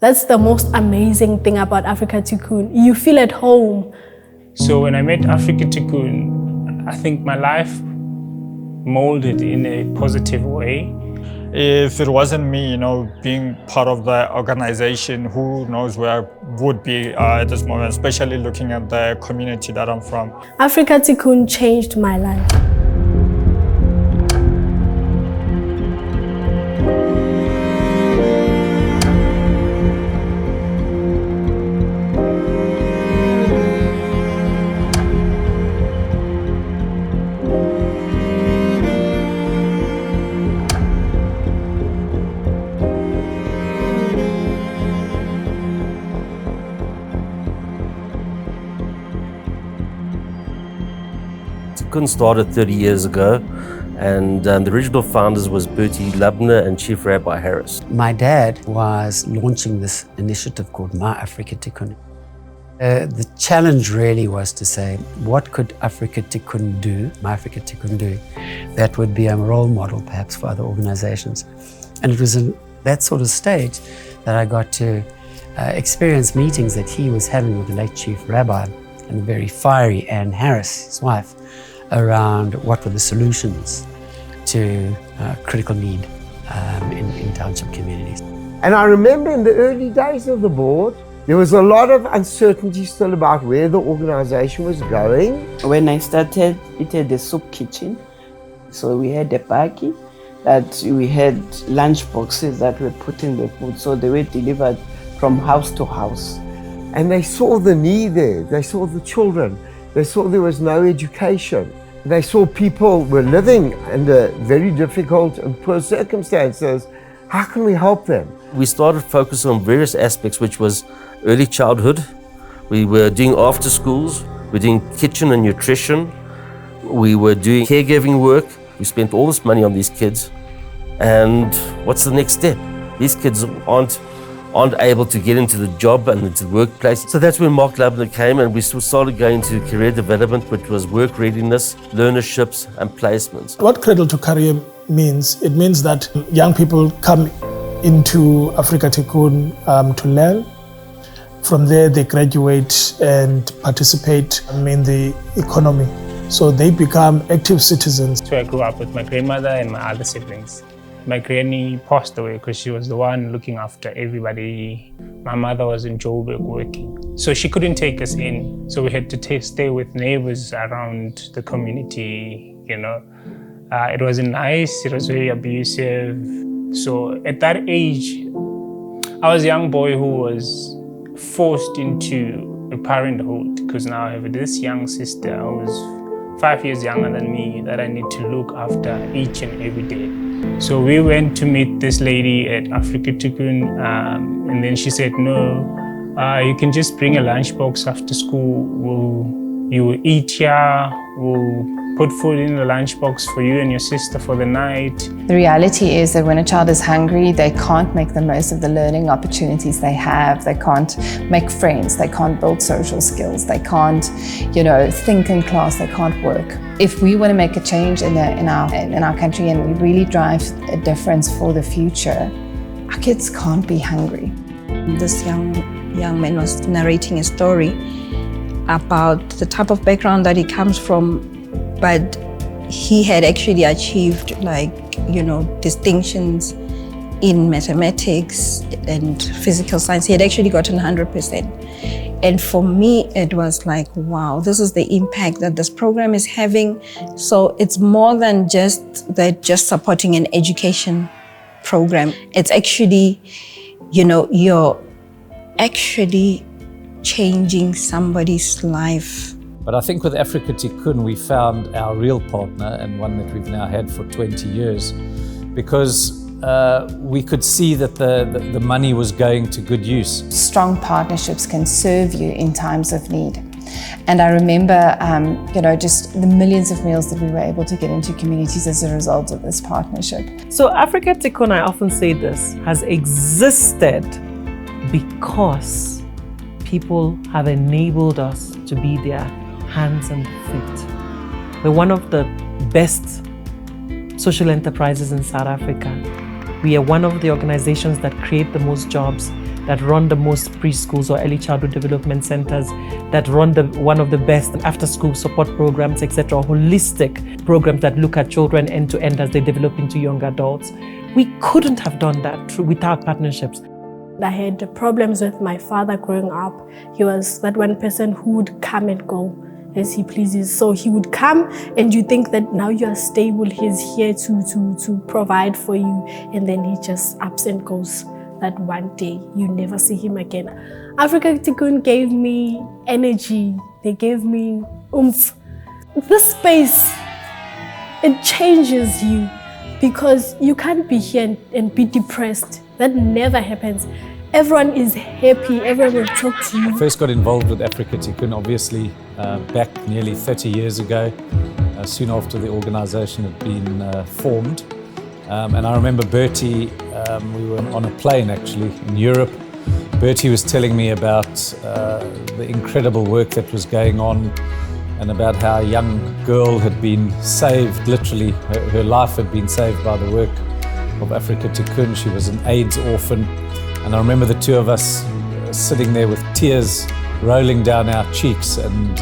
That's the most amazing thing about Afrika Tikkun. You feel at home. So when I met Afrika Tikkun, I think my life molded in a positive way. If it wasn't me, being part of the organization, who knows where I would be at this moment, especially looking at the community that I'm from. Afrika Tikkun changed my life. Tikkun started 30 years ago, and the original founders was Bertie Lubner and Chief Rabbi Harris. My dad was launching this initiative called My Afrika Tikkun. The challenge really was to say, what could Afrika Tikkun do, My Afrika Tikkun do, that would be a role model perhaps for other organizations. And it was in that sort of stage that I got to experience meetings that he was having with the late Chief Rabbi and the very fiery Anne Harris, his wife, around what were the solutions to critical need in township communities. And I remember in the early days of the board, there was a lot of uncertainty still about where the organization was going. When I started, it had a soup kitchen. So we had a buggy that we had lunch boxes that were put in the food. So they were delivered from house to house. And they saw the need there. They saw the children. They saw there was no education. They saw people were living under very difficult and poor circumstances. How can we help them? We started focusing on various aspects, which was early childhood. We were doing after schools. We were doing kitchen and nutrition. We were doing caregiving work. We spent all this money on these kids. And what's the next step? These kids aren't able to get into the job and into the workplace. So that's when Mark Lubner came, and we started going to career development, which was work readiness, learnerships and placements. What Cradle to Career means, it means that young people come into Afrika Tikkun to learn. From there they graduate and participate in the economy. So they become active citizens. So I grew up with my grandmother and my other siblings. My granny passed away because she was the one looking after everybody. My mother was in Joburg working. So she couldn't take us in. So we had to stay with neighbors around the community, It wasn't nice, it was very abusive. So at that age, I was a young boy who was forced into a parenthood because now I have this young sister who's 5 years younger than me that I need to look after each and every day. So we went to meet this lady at Afrika Tikkun, and then she said, no, you can just bring a lunchbox after school. You will eat here, we'll put food in the lunchbox for you and your sister for the night. The reality is that when a child is hungry, they can't make the most of the learning opportunities they have. They can't make friends, they can't build social skills, they can't, think in class, they can't work. If we want to make a change in our country and we really drive a difference for the future, our kids can't be hungry. This young man was narrating a story about the type of background that he comes from, but he had actually achieved distinctions in mathematics and physical science. He had actually gotten 100%. And for me, it was like, wow, this is the impact that this program is having. So it's more than just supporting an education program. It's actually, you're actually changing somebody's life. But I think with Afrika Tikkun, we found our real partner, and one that we've now had for 20 years, because we could see that the money was going to good use. Strong partnerships can serve you in times of need. And I remember, just the millions of meals that we were able to get into communities as a result of this partnership. So Afrika Tikkun, I often say this, has existed because people have enabled us to be their hands and feet. We're one of the best social enterprises in South Africa. We are one of the organizations that create the most jobs that run the most preschools or early childhood development centers, that run one of the best after-school support programs, etc., holistic programs that look at children end to end as they develop into young adults. We couldn't have done that without partnerships. I had problems with my father growing up. He was that one person who would come and go as he pleases. So he would come and you think that now you are stable, he's here to provide for you, and then he just ups and goes. That one day you never see him again. Afrika Tikkun gave me energy, they gave me oomph. This space, it changes you because you can't be here and be depressed. That never happens. Everyone is happy, everyone will talk to you. I first got involved with Afrika Tikkun, obviously, back nearly 30 years ago, soon after the organization had been formed. And I remember Bertie, we were on a plane actually in Europe. Bertie was telling me about the incredible work that was going on and about how a young girl had been saved, literally, her life had been saved by the work of Afrika Tikkun. She was an AIDS orphan. And I remember the two of us sitting there with tears rolling down our cheeks. And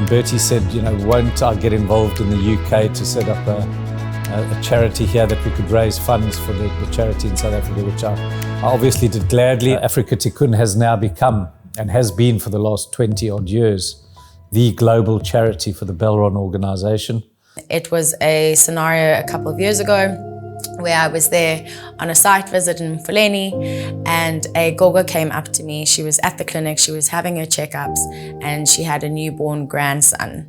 Bertie said, you know, won't I get involved in the UK to set up a charity here that we could raise funds for the charity in South Africa, which I obviously did gladly. Afrika Tikkun has now become, and has been for the last 20 odd years, the global charity for the Belron organization. It was a scenario a couple of years ago where I was there on a site visit in Fuleni, and a gogo came up to me. She was at the clinic, she was having her checkups, and she had a newborn grandson.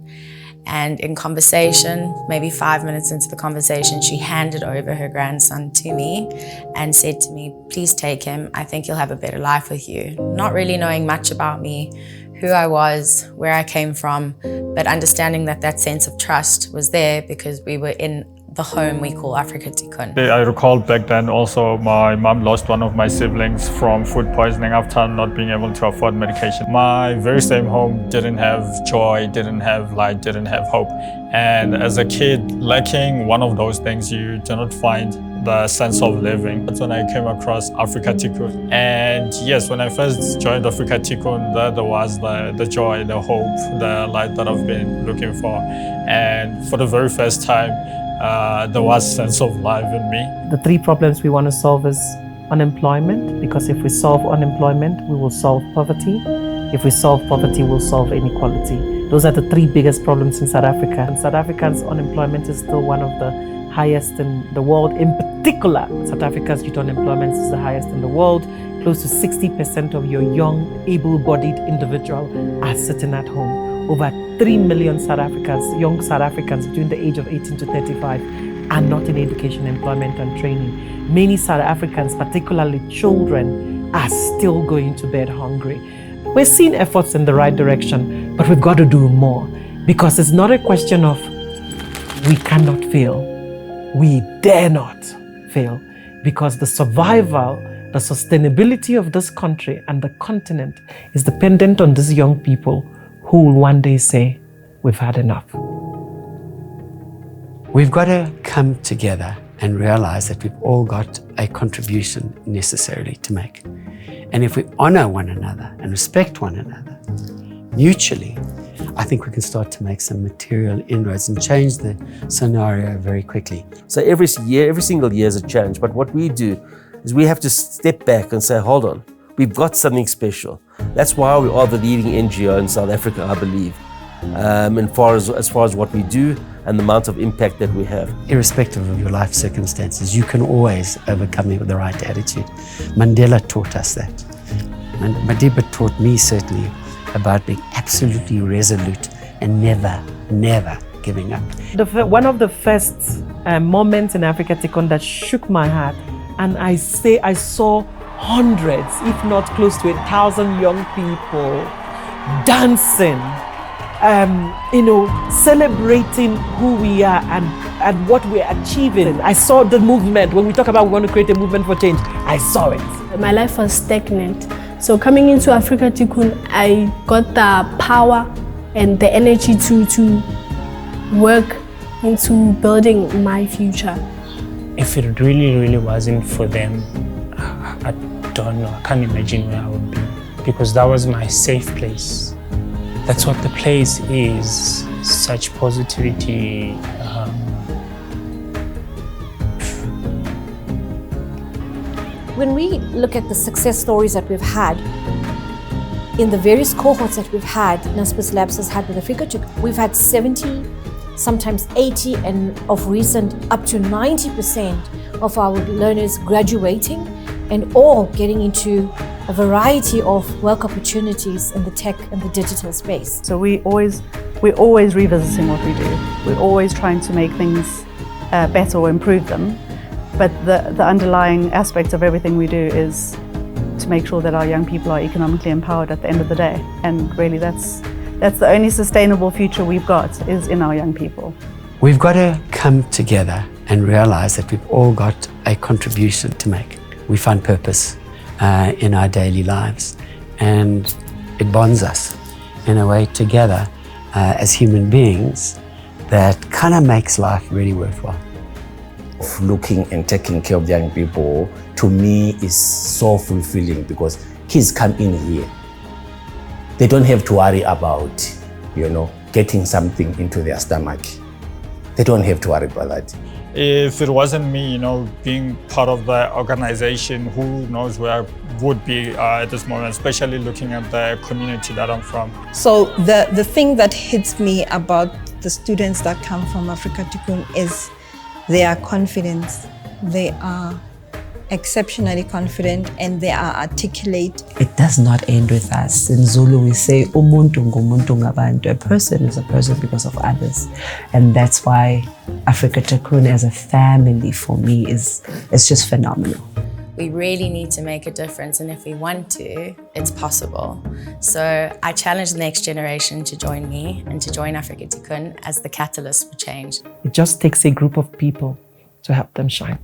And in conversation, maybe 5 minutes into the conversation, she handed over her grandson to me and said to me, please take him, I think he'll have a better life with you. Not really knowing much about me, who I was, where I came from, but understanding that that sense of trust was there because we were in the home we call Afrika Tikkun. I recall back then also my mom lost one of my siblings from food poisoning after not being able to afford medication. My very same home didn't have joy, didn't have light, didn't have hope. And as a kid, lacking one of those things, you do not find the sense of living. That's when I came across Afrika Tikkun. And yes, when I first joined Afrika Tikkun, there was the joy, the hope, the light that I've been looking for. And for the very first time, there was a sense of life in me. The three problems we want to solve is unemployment, because if we solve unemployment, we will solve poverty. If we solve poverty, we'll solve inequality. Those are the three biggest problems in South Africa. In South Africa's unemployment is still one of the highest in the world. In particular, South Africa's youth unemployment is the highest in the world. Close to 60% of your young, able-bodied individuals are sitting at home. Over 3 million young South Africans between the age of 18 to 35 are not in education, employment and training. Many South Africans, particularly children, are still going to bed hungry. We're seeing efforts in the right direction, but we've got to do more, because it's not a question of we cannot fail. We dare not fail, because the survival, the sustainability of this country and the continent is dependent on these young people who will one day say, we've had enough. We've got to come together and realize that we've all got a contribution necessarily to make. And if we honor one another and respect one another mutually, I think we can start to make some material inroads and change the scenario very quickly. So every single year is a challenge, but what we do is we have to step back and say, hold on, we've got something special. That's why we are the leading NGO in South Africa, I believe, as far as what we do and the amount of impact that we have. Irrespective of your life circumstances, you can always overcome it with the right attitude. Mandela taught us that. And Madiba taught me certainly about being absolutely resolute and never giving up. One of the first moments in Afrika Tikkun that shook my heart, and I saw hundreds, if not close to 1,000 young people dancing, celebrating who we are and what we're achieving. I saw the movement. When we talk about we want to create a movement for change, I saw it. My life was stagnant. So coming into Afrika Tikkun, I got the power and the energy to work into building my future. If it really wasn't for them, don't know. I can't imagine where I would be, because that was my safe place. That's what the place is. Such positivity. When we look at the success stories that we've had, in the various cohorts that we've had, Naspers Labs has had with Afrika Tikkun, we've had 70, sometimes 80, and of recent up to 90% of our learners graduating and all getting into a variety of work opportunities in the tech and the digital space. So we're always revisiting what we do. We're always trying to make things better or improve them. But the underlying aspect of everything we do is to make sure that our young people are economically empowered at the end of the day. And really that's the only sustainable future we've got, is in our young people. We've got to come together and realize that we've all got a contribution to make. We find purpose in our daily lives, and it bonds us in a way together as human beings that kind of makes life really worthwhile. Of looking and taking care of the young people, to me, is so fulfilling, because kids come in here. They don't have to worry about, getting something into their stomach. They don't have to worry about that. If it wasn't me, being part of the organization, who knows where I would be at this moment, especially looking at the community that I'm from. So the thing that hits me about the students that come from Afrika Tikkun is their confidence. They are exceptionally confident and they are articulate. It does not end with us. In Zulu we say, umuntu ngumuntu ngabantu. A person is a person because of others. And that's why Afrika Tikkun as a family for me is just phenomenal. We really need to make a difference, and if we want to, it's possible. So I challenge the next generation to join me and to join Afrika Tikkun as the catalyst for change. It just takes a group of people to help them shine.